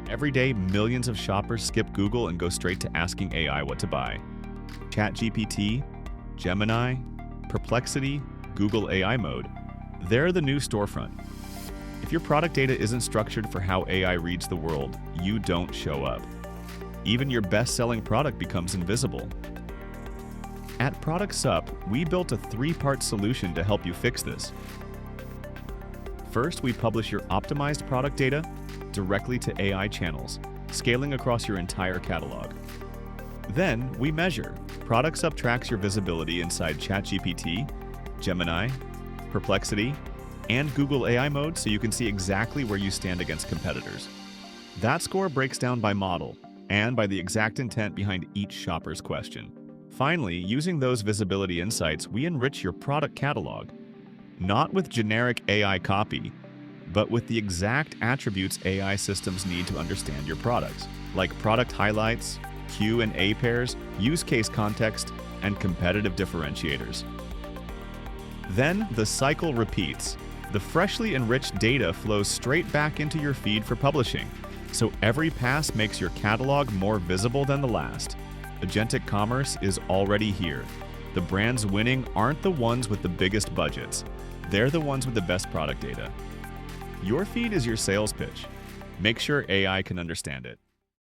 Every day, millions of shoppers skip Google and go straight to asking AI what to buy. ChatGPT, Gemini, Perplexity, Google AI Mode. They're the new storefront. If your product data isn't structured for how AI reads the world, you don't show up. Even your best-selling product becomes invisible. At Productsup, we built a three-part solution to help you fix this. First, we publish your optimized product data directly to AI channels, scaling across your entire catalog. Then, we measure. Productsup tracks your visibility inside ChatGPT, Gemini, Perplexity, and Google AI Mode so you can see exactly where you stand against competitors. That score breaks down by model and by the exact intent behind each shopper's question. Finally, using those visibility insights, we enrich your product catalog, not with generic AI copy, but with the exact attributes AI systems need to understand your products, like product highlights, Q&A pairs, use case context, and competitive differentiators. Then the cycle repeats. The freshly enriched data flows straight back into your feed for publishing, so every pass makes your catalog more visible than the last. Agentic commerce is already here. The brands winning aren't the ones with the biggest budgets. They're the ones with the best product data. Your feed is your sales pitch. Make sure AI can understand it.